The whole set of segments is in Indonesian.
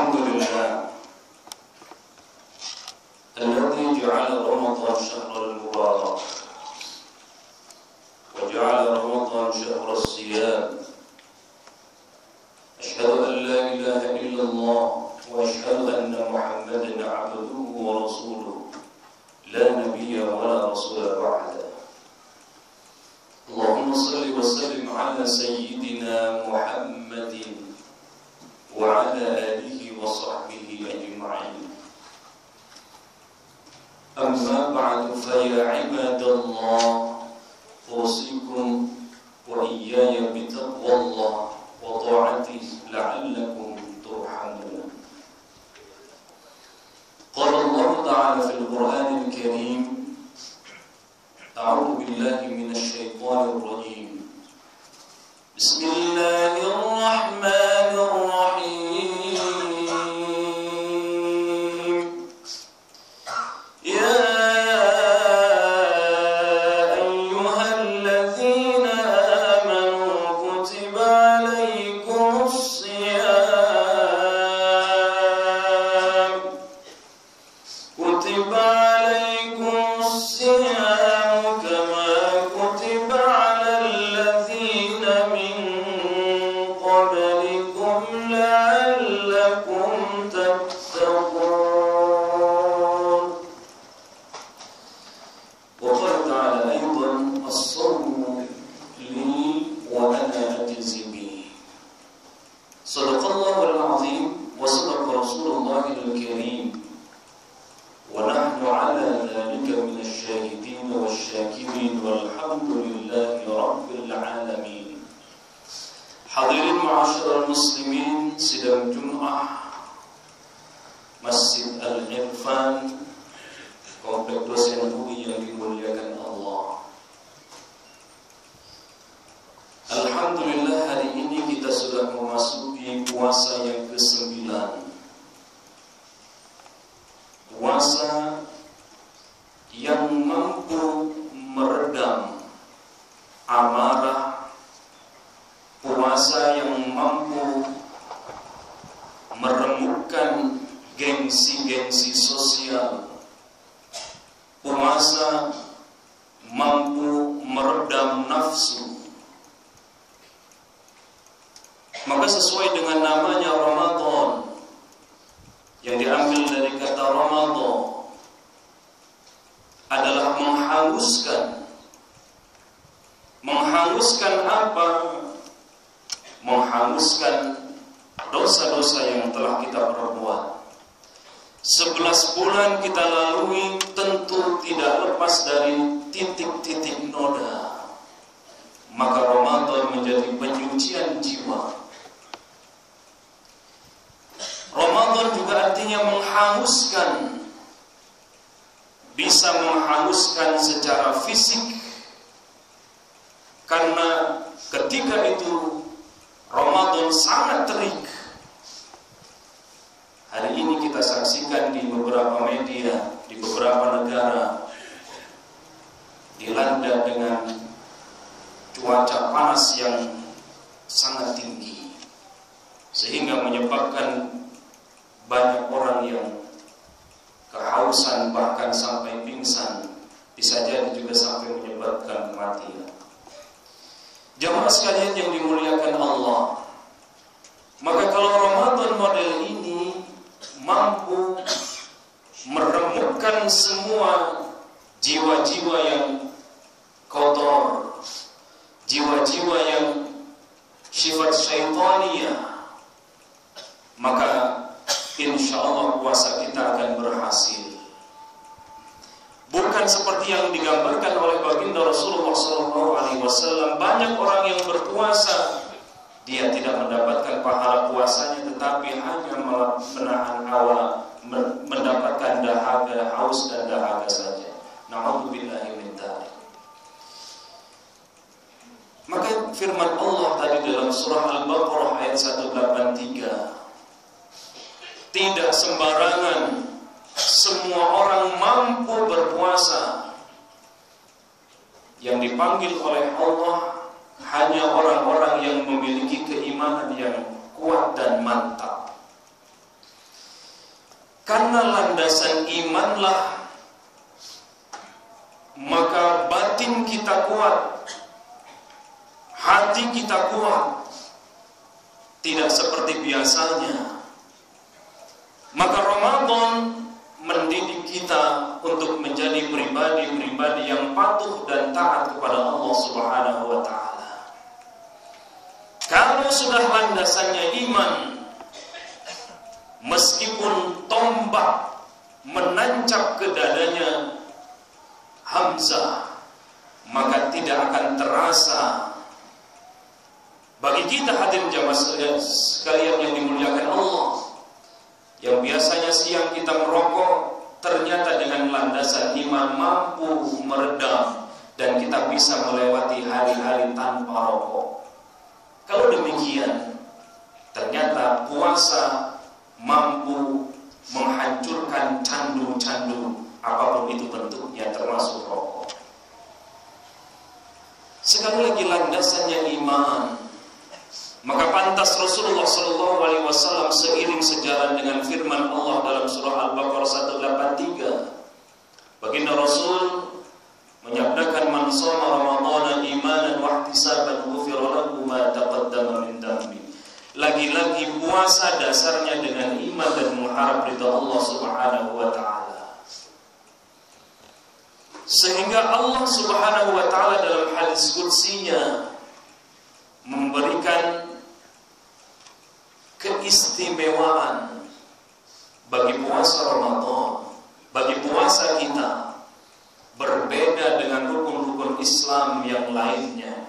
الحمد لله الذي جعل رمضان شهر المبارك وجعل رمضان شهر الصيام. أشهد أن لا إله إلا الله وأشهد أن محمدا عبده ورسوله لا نبي ولا رسول بعده. اللهم صل وسلم على سيدنا محمد وعلى آله وصحبه أجمعين. أما بعد فيا عباد الله أوصيكم وإياي بتقوى الله وطاعته لعلكم ترحمون. قال الله تعالى في القرآن الكريم: أعوذ بالله من الشيطان الرجيم. بسم الله الرحمن الرحيم. يا أيها الذين آمنوا كتب عليكم الصيام كما كتب على الذين من قبلكم لعلكم تتقون. وقال تعالى أيضا: الصوم لي وأنا أجزي به. صدق الله العظيم وصدق رسول الله الكريم، ونحن على ذلك من الشاهدين والشاكرين والحمد لله رب العالمين. Hadirin ma'asyiral muslimin, sidang Jumat Masjid Al-Irfan Komplek Dosen UI yang dimuliakan Allah. Alhamdulillah, hari ini kita sudah memasuki puasa yang ke-9. Puasa yang mampu meredam amarah, puasa yang mampu meremukkan gengsi-gengsi sosial, puasa mampu meredam nafsu. Maka sesuai dengan namanya Ramadan, yang diambil dari kata Ramadan adalah menghanguskan. Menghanguskan apa? Menghanguskan dosa-dosa yang telah kita perbuat. 11 bulan kita lalui tentu tidak lepas dari titik-titik noda. Maka Ramadan menjadi penyucian jiwa. Ramadan juga artinya menghanguskan. Bisa menghanguskan secara fisik, karena ketika itu Ramadan sangat terik. Hari ini kita saksikan di beberapa media, di beberapa negara, dilanda dengan cuaca panas yang sangat tinggi, sehingga menyebabkan banyak orang yang kehausan, bahkan sampai pingsan, bisa jadi juga sampai menyebabkan kematian. Jamaah sekalian yang dimuliakan Allah, maka kalau Ramadan model ini mampu meremukkan semua jiwa-jiwa yang kotor, jiwa-jiwa yang sifat syaitaniyah, maka insya Allah puasa kita akan berhasil. Bukan seperti yang digambarkan oleh baginda Rasulullah SAW. Banyak orang yang berpuasa, dia tidak mendapatkan pahala puasanya, tetapi hanya menahan hawa, mendapatkan dahaga, haus dan dahaga saja. Na'udzubillahi min dzalik. Maka firman Allah tadi dalam surah Al-Baqarah ayat 183, tidak sembarangan semua orang mampu berpuasa. Yang dipanggil oleh Allah hanya orang-orang yang memiliki keimanan yang kuat dan mantap. Karena landasan imanlah maka batin kita kuat, hati kita kuat, tidak seperti biasanya. Maka Ramadan mendidik kita untuk menjadi pribadi-pribadi yang patuh dan taat kepada Allah Subhanahu wa taala. Kalau sudah landasannya iman, meskipun tombak menancap ke dadanya Hamzah, maka tidak akan terasa. Bagi kita hadirin jamaah sekalian yang dimuliakan Allah, yang biasanya siang kita merokok, ternyata dengan landasan iman mampu meredam dan kita bisa melewati hari-hari tanpa rokok. Kalau demikian, ternyata puasa mampu menghancurkan candu-candu apapun itu bentuknya, termasuk rokok. Sekali lagi landasannya iman. Maka pantas Rasulullah SAW seiring sejalan dengan firman Allah dalam surah Al-Baqarah 183. Baginda Rasul menyabdakan, man shoma ramadhana imanan wa ihtisaban ghufira lahu ma taqaddama min dhanbi. Lagi-lagi puasa dasarnya dengan iman dan mengharap ridha Allah Subhanahu wa taala. Sehingga Allah Subhanahu wa taala dalam hadis qudsinya memberikan keistimewaan bagi puasa Ramadan, bagi puasa kita, berbeda dengan rukun-rukun Islam yang lainnya.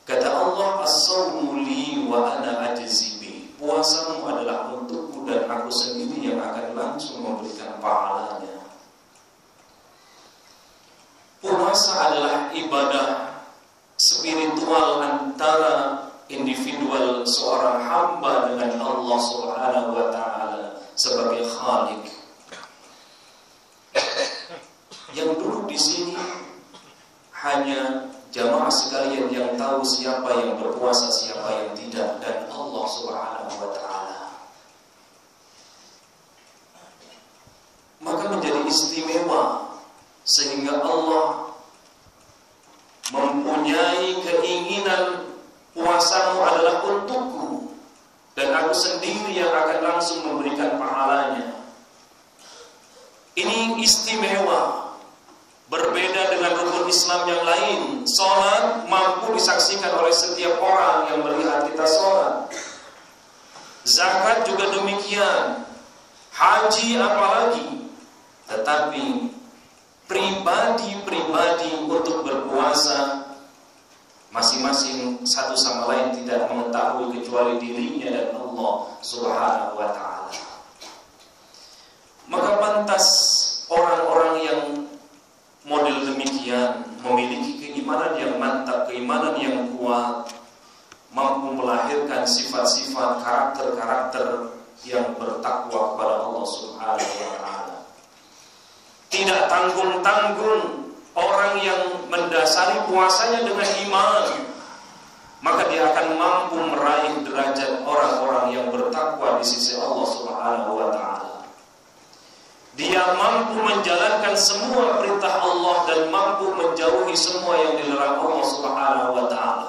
Kata Allah, as-sawmu li wa ana ajzi bi. Puasamu adalah untukku dan aku sendiri yang akan langsung memberikan pahalanya. Puasa adalah ibadah spiritual antara individual seorang hamba dengan Allah Subhanahu wa taala sebagai Khalik. Yang dulu di sini hanya jamaah sekalian yang tahu siapa yang berpuasa, siapa yang tidak, dan Allah Subhanahu wa taala. Maka menjadi istimewa sehingga Allah mempunyai keinginan puasamu adalah untukku dan aku sendiri yang akan langsung memberikan pahalanya. Ini istimewa, berbeda dengan rukun Islam yang lain. Salat mampu disaksikan oleh setiap orang yang melihat kita salat. Zakat juga demikian, haji apalagi. Tetapi pribadi-pribadi untuk berpuasa, masing-masing satu sama lain tidak mengetahui kecuali dirinya dan Allah Subhanahu wa taala. Maka pantas orang-orang yang model demikian memiliki keimanan yang mantap, keimanan yang kuat, mampu melahirkan sifat-sifat, karakter-karakter yang bertakwa kepada Allah Subhanahu wa taala. Tidak tanggung-tanggung. Orang yang mendasari puasanya dengan iman, maka dia akan mampu meraih derajat orang-orang yang bertakwa di sisi Allah Subhanahu wa taala. Dia mampu menjalankan semua perintah Allah dan mampu menjauhi semua yang dilarang Allah Subhanahu wa taala.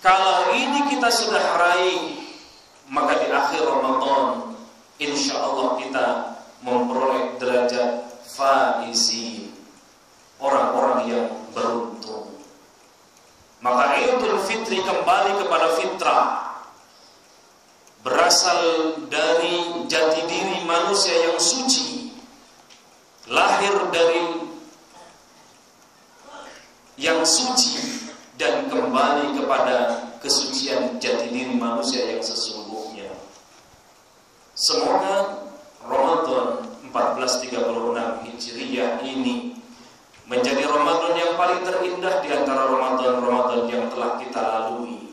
Kalau ini kita sudah raih, maka di akhir Ramadan insyaallah kita memperoleh derajat faizin, orang-orang yang beruntung. Maka Idul Fitri kembali kepada fitrah, berasal dari jati diri manusia yang suci, lahir dari yang suci dan kembali kepada kesucian jati diri manusia yang sesungguhnya. Semoga Ramadan 1436 Hijriah ini menjadi Ramadan yang paling terindah di antara Ramadan-Ramadan yang telah kita lalui.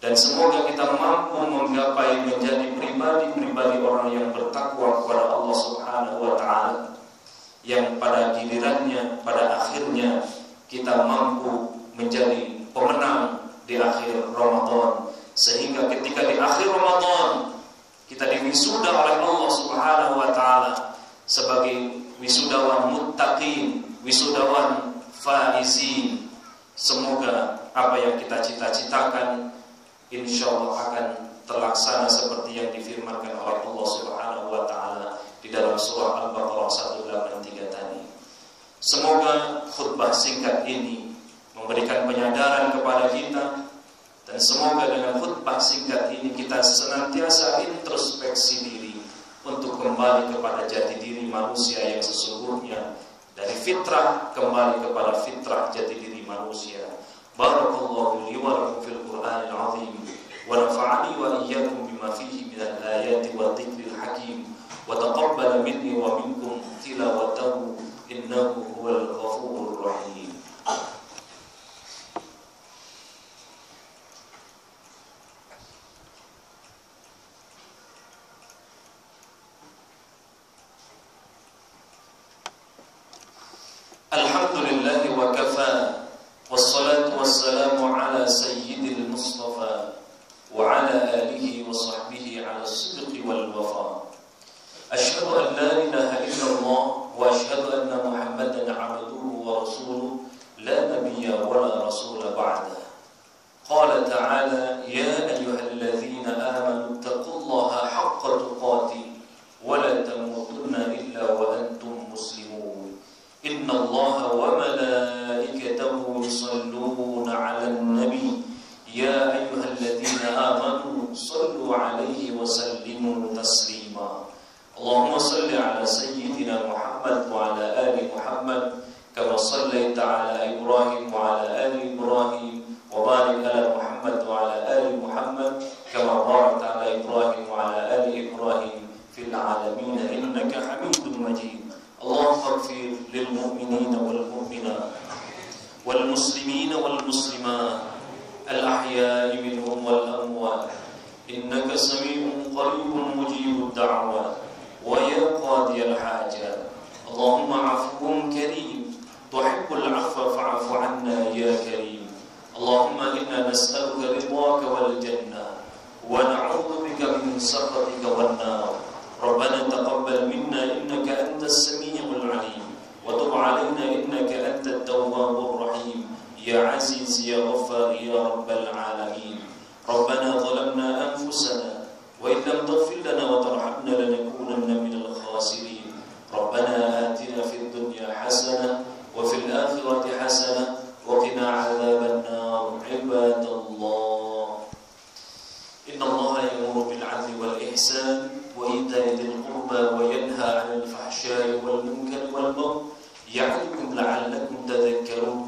Dan semoga kita mampu menggapai menjadi pribadi-pribadi orang yang bertakwa kepada Allah Subhanahu wa taala, yang pada gilirannya, pada akhirnya kita mampu menjadi pemenang di akhir Ramadan, sehingga ketika di akhir Ramadan Kita diwisuda oleh Allah Subhanahu wa taala sebagai wisudawan muttaqin, wisudawan faizin. Semoga apa yang kita cita-citakan insyaallah akan terlaksana seperti yang difirmankan oleh Allah Subhanahu wa taala di dalam surah Al-Baqarah 183 tadi. Semoga khutbah singkat ini memberikan penyadaran kepada kita, dan semoga dengan khutbah singkat ini kita senantiasa introspeksi diri untuk kembali kepada jati diri manusia yang sesungguhnya, dari fitrah kembali kepada fitrah jati diri manusia. Barakallahu li wa lakum fil Qur'anil azim wa nafa'ani wa iyyakum bima fihi minal ayati wa dhikril hakim wa taqabbal minni wa minkum tilawatahu innahu huwal ghafurur rahim. Alhamdulillah wa kafa, wassalatu wassalamu ala sayyidil mustafa wa ala alihi wa sahbihi ala sidqi wal wafa. Ashhadu an la ilaha illallah wa ashhadu anna Muhammadan abduhu wa rasuluh la nabiyya wa la rasula ba'dah. Qala ta'ala ya ayyuhalladzina amanu taqullaha haqqa tuqatih wa la tamutunna illa wa antum muslimun. Inna Allah wa malaikatahu yusalluna 'alan nabi ya ayyuhalladzina amanu sallu 'alaihi wa sallimu taslima. Allahumma salli 'ala sayyidina Muhammad wa 'ala ali Muhammad kama sallaita 'ala Ibrahim wa 'ala ali Ibrahim wa barik 'ala Muhammad wa 'ala ali Muhammad kama barakta 'ala Ibrahim wa 'ala ali Ibrahim fil 'alamin innaka Hamidum Majid. Allahumma ighfir lil mu'minina wal mu'minat wal muslimina wal muslimat al ahya'i minhum wal amwat innaka sami'un qaribun mujibud da'wat wa ya qadiyal hajat. Allahumma 'afuwun karim tuhibbul 'afwa fa'fu 'anna ya karim. Allahumma inna nas'aluka ridwaka wal jannah wa na'udzu bika min sakhatika wan nar. ربنا تقبل منا إنك أنت السميع العليم وتب علينا إنك أنت التواب الرحيم يا عزيز يا غفار يا رب العالمين. ربنا ظلمنا أنفسنا وإن لم تغفر لنا وترحمنا لنكونن من الخاسرين. ربنا آتنا في الدنيا حسنة وفي الآخرة حسنة وقنا عذاب النار. عباد الله إن الله يأمر بالعدل والإحسان وإيتاء ذي القربى وينهى عن الفحشاء والمنكر والبغي يعظكم لعلكم تذكرون.